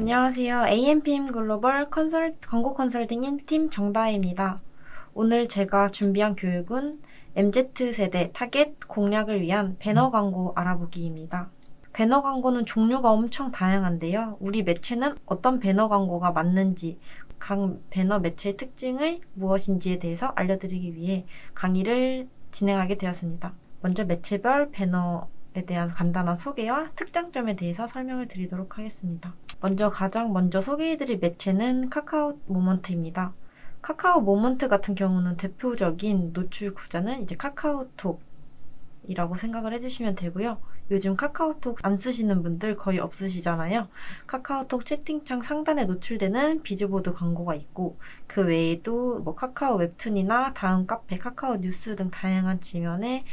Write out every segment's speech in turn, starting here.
안녕하세요. AMPM 글로벌 광고 컨설팅인 팀 정다혜입니다. 오늘 제가 준비한 교육은 MZ세대 타겟 공략을 위한 배너 광고 알아보기입니다. 배너 광고는 종류가 엄청 다양한데요. 우리 매체는 어떤 배너 광고가 맞는지, 각 배너 매체의 특징이 무엇인지에 대해서 알려드리기 위해 강의를 진행하게 되었습니다. 먼저 매체별 배너에 대한 간단한 소개와 특장점에 대해서 설명을 드리도록 하겠습니다. 가장 먼저 소개해드릴 매체는 카카오 모먼트입니다. 카카오 모먼트 같은 경우는 대표적인 노출 구자는 이제 카카오톡이라고 생각을 해주시면 되고요. 요즘 카카오톡 안 쓰시는 분들 거의 없으시잖아요. 카카오톡 채팅창 상단에 노출되는 비즈보드 광고가 있고, 그 외에도 카카오 웹툰이나 다음 카페, 카카오 뉴스 등 다양한 지면에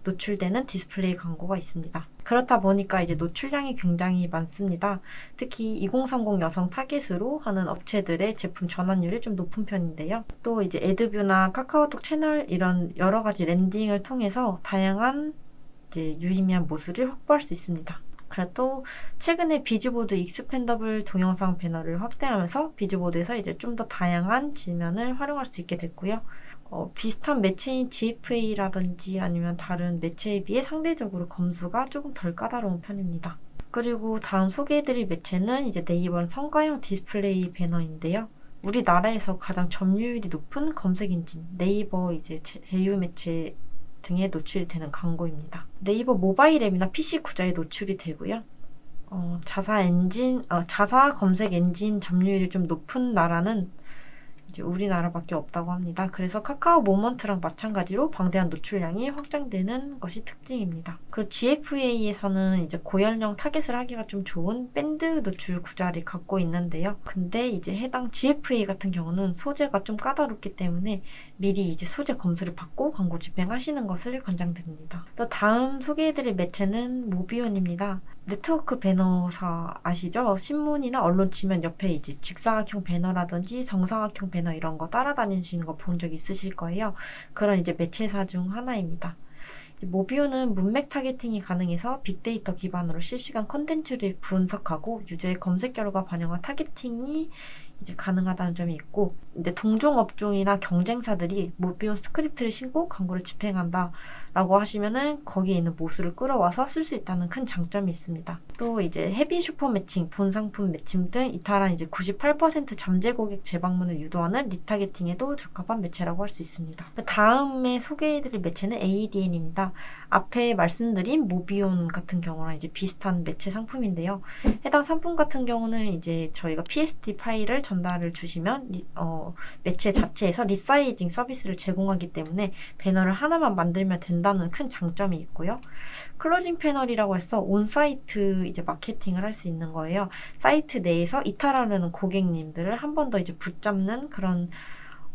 노출되는 디스플레이 광고가 있습니다. 그렇다 보니까 이제 노출량이 굉장히 많습니다. 특히 2030 여성 타겟으로 하는 업체들의 제품 전환율이 좀 높은 편인데요. 또 이제 애드뷰나 카카오톡 채널 이런 여러 가지 랜딩을 통해서 다양한 이제 유의미한 모습을 확보할 수 있습니다. 그래도 최근에 비즈보드 익스펜더블 동영상 배너를 확대하면서 비즈보드에서 이제 좀 더 다양한 지면을 활용할 수 있게 됐고요. 비슷한 매체인 GFA라든지 아니면 다른 매체에 비해 상대적으로 검수가 조금 덜 까다로운 편입니다. 그리고 다음 소개해드릴 매체는 이제 네이버 성과형 디스플레이 배너인데요. 우리나라에서 가장 점유율이 높은 검색 엔진 네이버 이제 제휴 매체 등에 노출이 되는 광고입니다. 네이버 모바일 앱이나 PC 구자에 노출이 되고요. 자사 검색 엔진 점유율이 좀 높은 나라는 이제 우리나라밖에 없다고 합니다. 그래서 카카오 모먼트랑 마찬가지로 방대한 노출량이 확장되는 것이 특징입니다. 그리고 GFA에서는 이제 고연령 타겟을 하기가 좀 좋은 밴드 노출 구자를 갖고 있는데요. 근데 이제 해당 GFA 같은 경우는 소재가 좀 까다롭기 때문에 미리 이제 소재 검수를 받고 광고 집행하시는 것을 권장드립니다. 또 다음 소개해드릴 매체는 모비온입니다. 네트워크 배너사 아시죠? 신문이나 언론 지면 옆에 이제 직사각형 배너라든지 정사각형 배너 이런 거 따라다니시는 거 본 적 있으실 거예요. 그런 이제 매체사 중 하나입니다. 모비오는 문맥 타겟팅이 가능해서 빅데이터 기반으로 실시간 컨텐츠를 분석하고 유저의 검색 결과 반영한 타겟팅이 이제 가능하다는 점이 있고, 근데 동종 업종이나 경쟁사들이 모비오 스크립트를 신고 광고를 집행한다라고 하시면은 거기에 있는 모수를 끌어와서 쓸 수 있다는 큰 장점이 있습니다. 또 이제 헤비 슈퍼 매칭, 본 상품 매칭 등 이탈한 이제 98% 잠재 고객 재방문을 유도하는 리타겟팅에도 적합한 매체라고 할 수 있습니다. 다음에 소개해드릴 매체는 ADN입니다. 앞에 말씀드린 모비온 같은 경우랑 이제 비슷한 매체 상품인데요. 해당 상품 같은 경우는 이제 저희가 PSD 파일을 전달을 주시면 매체 자체에서 리사이징 서비스를 제공하기 때문에 배너를 하나만 만들면 된다는 큰 장점이 있고요. 클로징 패널이라고 해서 온사이트 이제 마케팅을 할 수 있는 거예요. 사이트 내에서 이탈하려는 고객님들을 한 번 더 이제 붙잡는 그런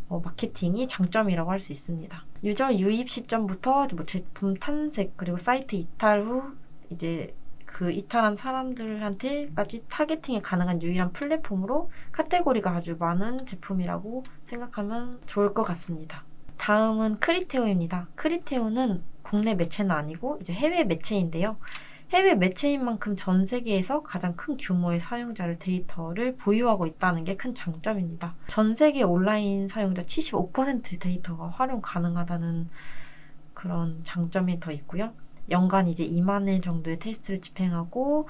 마케팅이 장점이라고 할 수 있습니다. 유저 유입 시점부터 제품 탐색 그리고 사이트 이탈 후 이제 그 이탈한 사람들한테까지 타겟팅이 가능한 유일한 플랫폼으로 카테고리가 아주 많은 제품이라고 생각하면 좋을 것 같습니다. 다음은 크리테오입니다. 크리테오는 국내 매체는 아니고 이제 해외 매체인데요. 해외 매체인 만큼 전 세계에서 가장 큰 규모의 사용자를 데이터를 보유하고 있다는 게 큰 장점입니다. 전 세계 온라인 사용자 75% 데이터가 활용 가능하다는 그런 장점이 더 있고요. 연간 이제 2만 회 정도의 테스트를 집행하고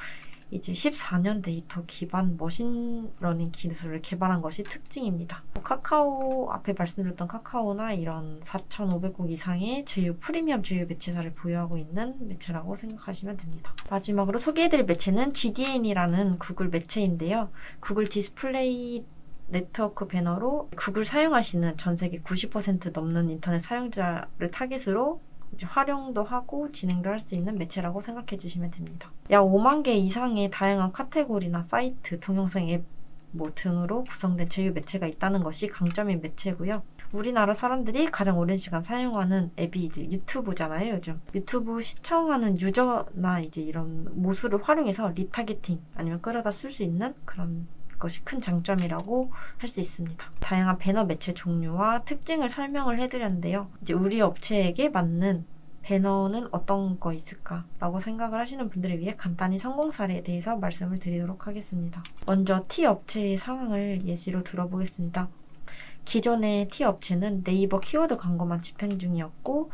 이제 14년 데이터 기반 머신러닝 기술을 개발한 것이 특징입니다. 카카오, 앞에 말씀드렸던 카카오나 이런 4,500곡 이상의 프리미엄 제휴 매체사를 보유하고 있는 매체라고 생각하시면 됩니다. 마지막으로 소개해드릴 매체는 GDN이라는 구글 매체인데요. 구글 디스플레이 네트워크 배너로 구글 사용하시는 전 세계 90% 넘는 인터넷 사용자를 타겟으로 이제 활용도 하고 진행도 할 수 있는 매체라고 생각해 주시면 됩니다. 약 5만 개 이상의 다양한 카테고리나 사이트, 동영상 앱 등으로 구성된 제휴 매체가 있다는 것이 강점인 매체고요. 우리나라 사람들이 가장 오랜 시간 사용하는 앱이 이제 유튜브잖아요, 요즘. 유튜브 시청하는 유저나 이제 이런 모수를 활용해서 리타겟팅 아니면 끌어다 쓸 수 있는 그런 것이 큰 장점이라고 할 수 있습니다. 다양한 배너 매체 종류와 특징을 설명을 해드렸는데요. 이제 우리 업체에게 맞는 배너는 어떤 거 있을까? 라고 생각을 하시는 분들을 위해 간단히 성공 사례에 대해서 말씀을 드리도록 하겠습니다. 먼저 T 업체의 상황을 예시로 들어보겠습니다. 기존의 T 업체는 네이버 키워드 광고만 집행 중이었고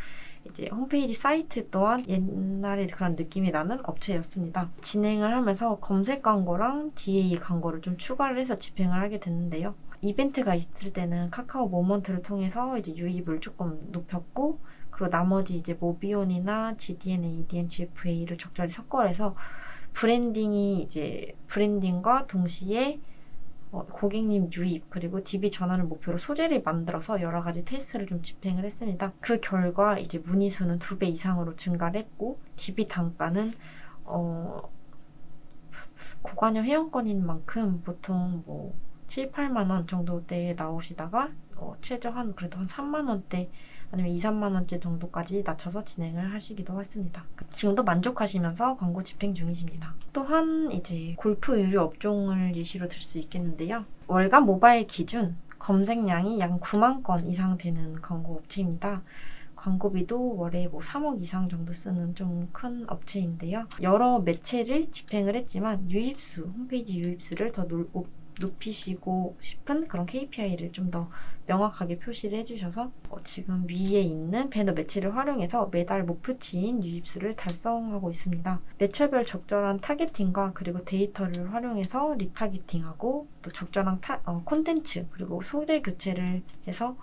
이제 홈페이지 사이트 또한 옛날에 그런 느낌이 나는 업체였습니다. 진행을 하면서 검색 광고랑 DA 광고를 좀 추가를 해서 집행을 하게 됐는데요. 이벤트가 있을 때는 카카오 모먼트를 통해서 이제 유입을 조금 높였고, 그리고 나머지 이제 모비온이나 GDN, ADN, GFA를 적절히 섞어내서 브랜딩과 동시에 고객님 유입 그리고 DB 전환을 목표로 소재를 만들어서 여러 가지 테스트를 좀 집행을 했습니다. 그 결과 이제 문의 수는 2배 이상으로 증가를 했고 DB 단가는 고관여 회원권인 만큼 보통 7, 8만 원 정도대에 나오시다가 최저 그래도 한 3만 원대 아니면 2, 3만 원대 정도까지 낮춰서 진행을 하시기도 했습니다. 지금도 만족하시면서 광고 집행 중이십니다. 또한 이제 골프 의류 업종을 예시로 들 수 있겠는데요. 월간 모바일 기준 검색량이 약 9만 건 이상 되는 광고 업체입니다. 광고비도 월에 3억 이상 정도 쓰는 좀 큰 업체인데요. 여러 매체를 집행을 했지만 홈페이지 유입수를 더 높이시고 싶은 그런 KPI를 좀 더 명확하게 표시를 해주셔서 지금 위에 있는 배너 매체를 활용해서 매달 목표치인 유입수를 달성하고 있습니다. 매체별 적절한 타겟팅과 그리고 데이터를 활용해서 리타겟팅하고 또 적절한 콘텐츠 그리고 소재 교체를 해서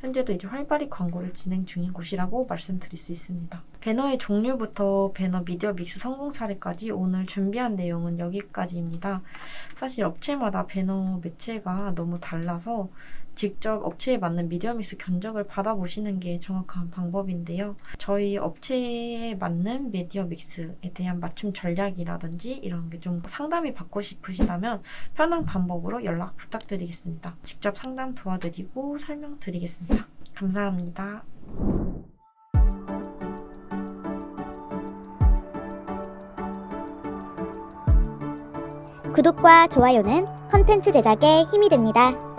현재도 이제 활발히 광고를 진행 중인 곳이라고 말씀드릴 수 있습니다. 배너의 종류부터 배너 미디어 믹스 성공 사례까지 오늘 준비한 내용은 여기까지입니다. 사실 업체마다 배너 매체가 너무 달라서 직접 업체에 맞는 미디어 믹스 견적을 받아보시는 게 정확한 방법인데요. 저희 업체에 맞는 미디어 믹스에 대한 맞춤 전략이라든지 이런 게 좀 상담이 받고 싶으시다면 편한 방법으로 연락 부탁드리겠습니다. 직접 상담 도와드리고 설명드리겠습니다. 감사합니다. 구독과 좋아요는 컨텐츠 제작에 힘이 됩니다.